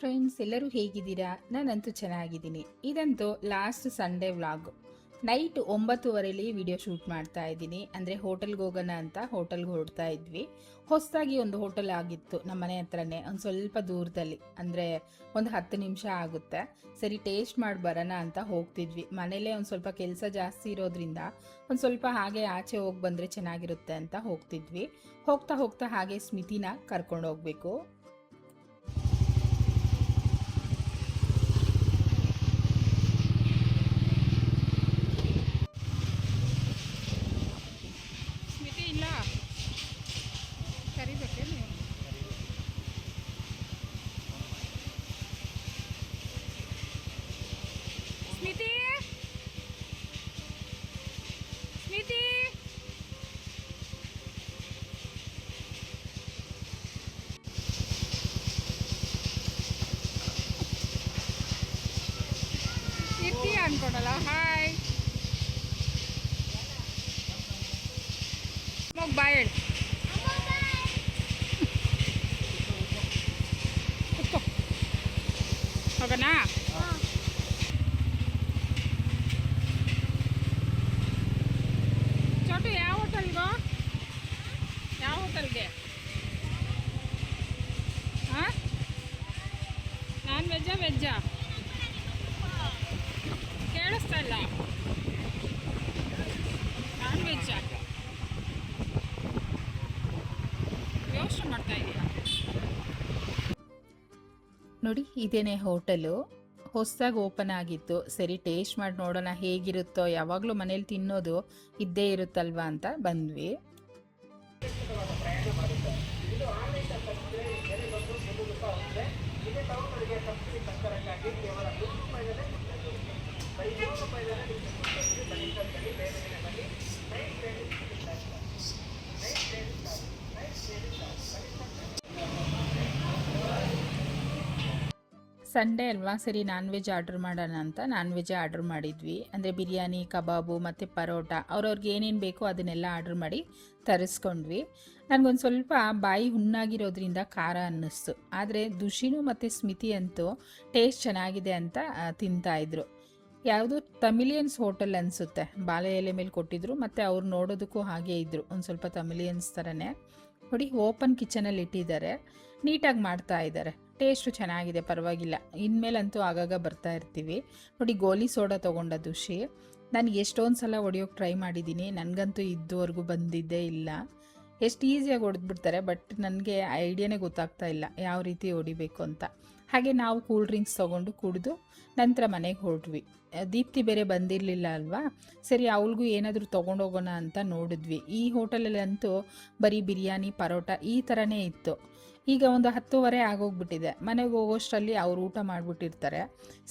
Friends, ಎಲ್ಲರೂ ಹೇಗಿದ್ದೀರಾ? ನಾನಂತೂ ಚೆನ್ನಾಗಿದ್ದೀನಿ. ಇದಂತೂ ಲಾಸ್ಟ್ ಸಂಡೇ ವ್ಲಾಗ್. ನೈಟ್ 9:30ಲಿ ವಿಡಿಯೋ ಶೂಟ್ ಮಾಡ್ತಾ ಇದ್ದೀನಿ. ಅಂದರೆ ಹೋಟೆಲ್ಗೆ ಹೋಗೋಣ ಅಂತ ಹೋಟೆಲ್ಗೆ ಹೊರಡ್ತಾ ಇದ್ವಿ. ಹೊಸದಾಗಿ ಒಂದು ಹೋಟೆಲ್ ಆಗಿತ್ತು ನಮ್ಮ ಮನೆ ಹತ್ರನೇ, ಒಂದು ಸ್ವಲ್ಪ ದೂರದಲ್ಲಿ, ಅಂದರೆ ಒಂದು 10 ನಿಮಿಷ ಆಗುತ್ತೆ. ಸರಿ ಟೇಸ್ಟ್ ಮಾಡಿ ಬರೋಣ ಅಂತ ಹೋಗ್ತಿದ್ವಿ. ಮನೇಲೇ ಒಂದು ಸ್ವಲ್ಪ ಕೆಲಸ ಜಾಸ್ತಿ ಇರೋದ್ರಿಂದ ಒಂದು ಸ್ವಲ್ಪ ಹಾಗೆ ಆಚೆ ಹೋಗಿ ಬಂದರೆ ಚೆನ್ನಾಗಿರುತ್ತೆ ಅಂತ ಹೋಗ್ತಿದ್ವಿ. ಹೋಗ್ತಾ ಹೋಗ್ತಾ ಹಾಗೆ ಸ್ಮಿತಿನ ಕರ್ಕೊಂಡು ಹೋಗಬೇಕು. ಸ್ಮಿತಿ ಸ್ಮಿತಿ ಸ್ಮಿತಿ ಅನ್ಕೊಡಲ್ಲ. ಹಾಯ್ ಮಗ್ ಬಾಯ್ ಹೇಳಿ. ಕುತ್ಕೋ ಹೋಗೋಣ. ಚೋಟು ಯಾವ ಹೋಟೆಲ್ಗೋ? ಯಾವ ಹೋಟೆಲ್ಗೆ? ಹಾಂ, ನಾನ್ ವೆಜ್ಜಾ ವೆಜ್ಜಾ ಕೇಳಿಸ್ತಾ ಇಲ್ಲ. ನಾನ್ ವೆಜ್ಜಾ ಯೋಚನೆ ಮಾಡ್ತಾ ಇದೀಯ? ನೋಡಿ, ಇದೇನೇ ಹೋಟೆಲು. ಹೊಸದಾಗಿ ಓಪನ್ ಆಗಿತ್ತು. ಸರಿ ಟೇಸ್ಟ್ ಮಾಡಿ ನೋಡೋಣ ಹೇಗಿರುತ್ತೋ, ಯಾವಾಗಲೂ ಮನೇಲಿ ತಿನ್ನೋದು ಇದ್ದೇ ಇರುತ್ತಲ್ವಾ ಅಂತ ಬಂದ್ವಿ. ಸಂಡೇ ಅಲ್ವಾ, ಸರಿ ನಾನ್ ವೆಜ್ ಆರ್ಡ್ರ್ ಮಾಡೋಣ ಅಂತ ನಾನ್ ವೆಜ್ ಆರ್ಡ್ರ್ ಮಾಡಿದ್ವಿ. ಅಂದರೆ ಬಿರಿಯಾನಿ, ಕಬಾಬು ಮತ್ತು ಪರೋಟ, ಅವ್ರವ್ರಿಗೆ ಏನೇನು ಬೇಕೋ ಅದನ್ನೆಲ್ಲ ಆರ್ಡ್ರ್ ಮಾಡಿ ತರಿಸ್ಕೊಂಡ್ವಿ. ನನಗೊಂದು ಸ್ವಲ್ಪ ಬಾಯಿ ಹುಣ್ಣಾಗಿರೋದ್ರಿಂದ ಖಾರ ಅನ್ನಿಸ್ತು. ಆದರೆ ದುಷಿನು ಮತ್ತು ಸ್ಮಿತಿ ಅಂತೂ ಟೇಸ್ಟ್ ಚೆನ್ನಾಗಿದೆ ಅಂತ ತಿಂತಾಯಿದ್ರು. ಯಾವುದು ತಮಿಲಿಯನ್ಸ್ ಹೋಟೆಲ್ ಅನಿಸುತ್ತೆ. ಬಾಳೆ ಎಲೆ ಮೇಲೆ ಕೊಟ್ಟಿದ್ರು ಮತ್ತು ಅವ್ರು ನೋಡೋದಕ್ಕೂ ಹಾಗೆ ಇದ್ದರು, ಒಂದು ಸ್ವಲ್ಪ ತಮಿಲಿಯನ್ಸ್ ಥರನೇ. ನೋಡಿ, ಓಪನ್ ಕಿಚನಲ್ಲಿ ಇಟ್ಟಿದ್ದಾರೆ, ನೀಟಾಗಿ ಮಾಡ್ತಾ ಇದ್ದಾರೆ. ಟೇಸ್ಟು ಚೆನ್ನಾಗಿದೆ, ಪರವಾಗಿಲ್ಲ. ಇನ್ಮೇಲಂತೂ ಆಗಾಗ ಬರ್ತಾ ಇರ್ತೀವಿ. ನೋಡಿ, ಗೋಲಿ ಸೋಡಾ ತೊಗೊಂಡ ದುಷಿ. ನಾನು ಎಷ್ಟೊಂದು ಸಲ ಹೊಡಿಯೋಕ್ಕೆ ಟ್ರೈ ಮಾಡಿದ್ದೀನಿ, ನನಗಂತೂ ಇದುವರೆಗೂ ಬಂದಿದ್ದೇ ಇಲ್ಲ. ಎಷ್ಟು ಈಸಿಯಾಗಿ ಹೊಡೆದ್ಬಿಡ್ತಾರೆ, ಬಟ್ ನನಗೆ ಐಡಿಯಾನೇ ಗೊತ್ತಾಗ್ತಾ ಇಲ್ಲ ಯಾವ ರೀತಿ ಹೊಡಿಬೇಕು ಅಂತ. ಹಾಗೆ ನಾವು ಕೂಲ್ ಡ್ರಿಂಕ್ಸ್ ತೊಗೊಂಡು ಕುಡಿದು ನಂತರ ಮನೆಗೆ ಹೊರಟ್ವಿ. ದೀಪ್ತಿ ಬೇರೆ ಬಂದಿರಲಿಲ್ಲ ಅಲ್ವಾ, ಸರಿ ಅವಳಿಗೂ ಏನಾದರೂ ತೊಗೊಂಡೋಗೋಣ ಅಂತ ನೋಡಿದ್ವಿ. ಈ ಹೋಟೆಲಲ್ಲಂತೂ ಬರೀ ಬಿರಿಯಾನಿ, ಪರೋಟ ಈ ಥರನೇ ಇತ್ತು. ಈಗ ಒಂದು 10:30 ಆಗೋಗ್ಬಿಟ್ಟಿದೆ. ಮನೆಗೆ ಹೋಗೋಷ್ಟರಲ್ಲಿ ಅವ್ರು ಊಟ ಮಾಡಿಬಿಟ್ಟಿರ್ತಾರೆ.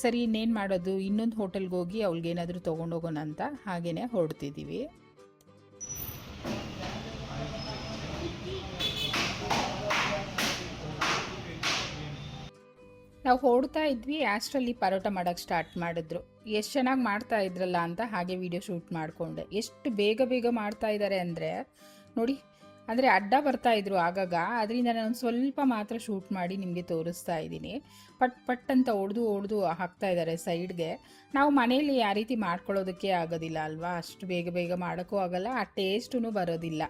ಸರಿ ಇನ್ನೇನು ಮಾಡೋದು, ಇನ್ನೊಂದು ಹೋಟೆಲ್ಗೆ ಹೋಗಿ ಅವ್ಳಿಗೇನಾದರೂ ತೊಗೊಂಡೋಗೋಣ ಅಂತ ಹಾಗೇ ಹೊರಡ್ತಿದ್ದೀವಿ. ನಾವು ಹೊಡ್ತಾ ಇದ್ವಿ, ಅಷ್ಟರಲ್ಲಿ ಪರೋಟ ಮಾಡೋಕ್ಕೆ ಸ್ಟಾರ್ಟ್ ಮಾಡಿದ್ರು. ಎಷ್ಟು ಚೆನ್ನಾಗಿ ಮಾಡ್ತಾ ಇದ್ರಲ್ಲ ಅಂತ ಹಾಗೆ ವಿಡಿಯೋ ಶೂಟ್ ಮಾಡಿಕೊಂಡೆ. ಎಷ್ಟು ಬೇಗ ಬೇಗ ಮಾಡ್ತಾ ಇದ್ದಾರೆ ಅಂದರೆ ನೋಡಿ, ಅಂದರೆ ಅಡ್ಡ ಬರ್ತಾಯಿದ್ರು ಆಗಾಗ, ಅದರಿಂದ ನಾನು ಸ್ವಲ್ಪ ಮಾತ್ರ ಶೂಟ್ ಮಾಡಿ ನಿಮಗೆ ತೋರಿಸ್ತಾ ಇದ್ದೀನಿ. ಪಟ್ ಪಟ್ ಅಂತ ಹೊಡೆದು ಹಾಕ್ತಾ ಇದ್ದಾರೆ ಸೈಡ್ಗೆ. ನಾವು ಮನೇಲಿ ಆ ರೀತಿ ಮಾಡ್ಕೊಳ್ಳೋದಕ್ಕೆ ಆಗೋದಿಲ್ಲ ಅಲ್ವಾ, ಅಷ್ಟು ಬೇಗ ಬೇಗ ಮಾಡೋಕ್ಕೂ ಆಗೋಲ್ಲ, ಆ ಟೇಸ್ಟೂ ಬರೋದಿಲ್ಲ.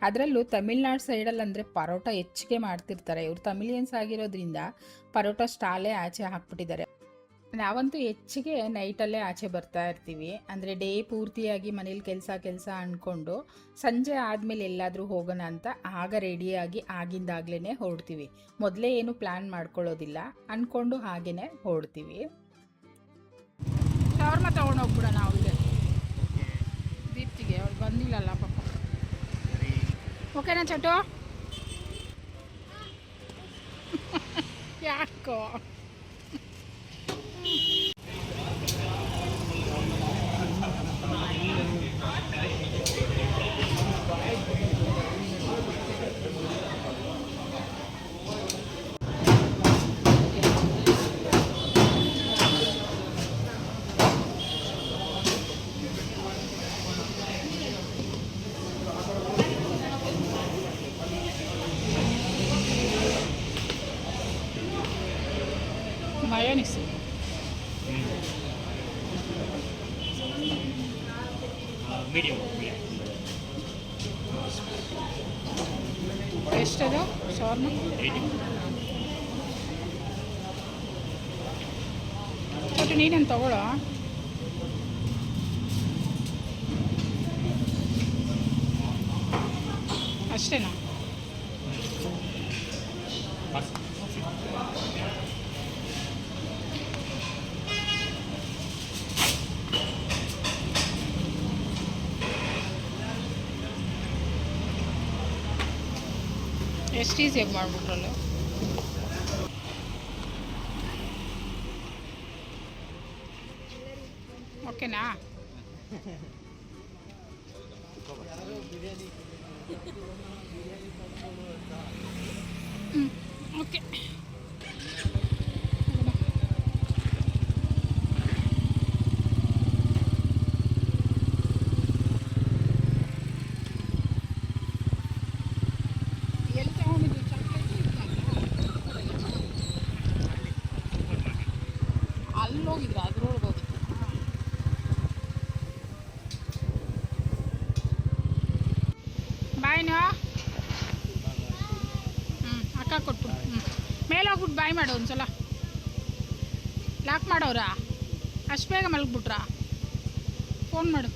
ಅದರಲ್ಲೂ ತಮಿಳ್ನಾಡು ಸೈಡಲ್ಲಿ ಅಂದರೆ ಪರೋಟ ಹೆಚ್ಚಿಗೆ ಮಾಡ್ತಿರ್ತಾರೆ. ಇವರು ತಮಿಳಿಯನ್ಸ್ ಆಗಿರೋದ್ರಿಂದ ಪರೋಟ ಸ್ಟಾಲೇ ಆಚೆ ಹಾಕ್ಬಿಟ್ಟಿದ್ದಾರೆ. ನಾವಂತೂ ಹೆಚ್ಚಿಗೆ ನೈಟಲ್ಲೇ ಆಚೆ ಬರ್ತಾ ಇರ್ತೀವಿ. ಅಂದರೆ ಡೇ ಪೂರ್ತಿಯಾಗಿ ಮನೇಲಿ ಕೆಲಸ ಅಂದ್ಕೊಂಡು ಸಂಜೆ ಆದಮೇಲೆ ಎಲ್ಲಾದರೂ ಹೋಗೋಣ ಅಂತ ಆಗ ರೆಡಿಯಾಗಿ ಆಗಿಂದಾಗ್ಲೇ ಹೊರಡ್ತೀವಿ. ಮೊದಲೇ ಏನು ಪ್ಲ್ಯಾನ್ ಮಾಡ್ಕೊಳ್ಳೋದಿಲ್ಲ, ಅಂದ್ಕೊಂಡು ಹಾಗೇ ಹೊರಡ್ತೀವಿ. ಶವರ್ಮ ತೊಗೊಂಡು ಹೋಗ್ಬಿಡೋಣ ಅವಳಿಗೆ, ದೀಪ್ತಿಗೆ. ಅವ್ಳು ಬಂದಿಲ್ಲಲ್ಲ ಪಾಪ. ಓಕೆನಾ ಚಟು? ಯಾಕೋ ಮೀಡಿಯಮ್ ಎಷ್ಟದು ಶವರ್ಮ? 80. ಒಟ್ಟು ನೀನೇನು ತಗೊಳ್ಳೋ. ಅಷ್ಟೇನಾ? ಎಷ್ಟು ಈಸಿಯಾಗಿ ಮಾಡಿಬಿಟ್ರಲ್ಲ. ಓಕೆನಾ? ಓಕೆ. ಎಲ್ಲಿ ತಗೊಂಡಿದ್ದು ಚಾಕ್ಲೇಟ್? ಅಲ್ಲಿ ಹೋಗಿದ್ರ? ಅದ್ರೊಳಗೆ ಹೋಗಿದ್ದು. ಬಾಯ್ನಾ? ಅಕ್ಕ ಕೊಟ್ಟು ಮೇಲೆ ಹೋಗ್ಬಿಟ್ಟು ಬಾಯ್ ಮಾಡು ಒಂದ್ಸಲ. ಲಾಕ್ ಮಾಡೋರಾ? ಅಷ್ಟು ಬೇಗ ಮಲಗ್ಬಿಟ್ರಾ? ಫೋನ್ ಮಾಡು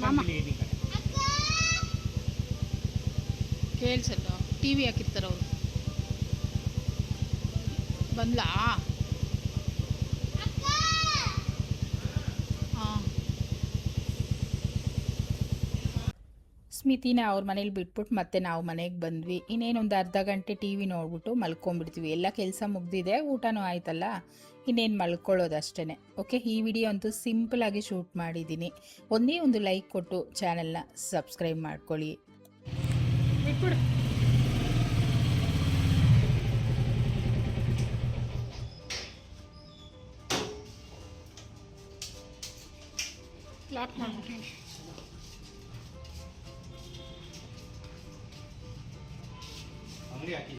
ಮಾಮ. ಕೇಳಿಸಲ್ಲ, ಟಿ ವಿ ಹಾಕಿರ್ತಾರೆ ಅವರು. ಬಂದ್ಲಾ? ಹಾಂ. ಸ್ಮಿತಿನ ಅವ್ರ ಮನೇಲಿ ಬಿಟ್ಬಿಟ್ಟು ಮತ್ತೆ ನಾವು ಮನೆಗೆ ಬಂದ್ವಿ. ಇನ್ನೇನೊಂದು ಅರ್ಧ ಗಂಟೆ ಟಿ ವಿ ನೋಡ್ಬಿಟ್ಟು ಮಲ್ಕೊಂಡ್ಬಿಡ್ತೀವಿ. ಎಲ್ಲ ಕೆಲಸ ಮುಗ್ದಿದೆ, ಊಟನೂ ಆಯ್ತಲ್ಲ, ಇನ್ನೇನು ಮಲ್ಕೊಳ್ಳೋದು ಅಷ್ಟೇ. ಓಕೆ, ಈ ವಿಡಿಯೋ ಅಂತೂ ಸಿಂಪಲಾಗಿ ಶೂಟ್ ಮಾಡಿದ್ದೀನಿ. ಒಂದೇ ಒಂದು ಲೈಕ್ ಕೊಟ್ಟು ಚಾನಲ್ನ ಸಬ್ಸ್ಕ್ರೈಬ್ ಮಾಡ್ಕೊಳ್ಳಿ. ಬಿಟ್ಬಿಡು. ಲಾಕ್ ಮಾಡ್ಬಿಟ್ಟು ಅಂಗಡಿ ಹಾಕಿ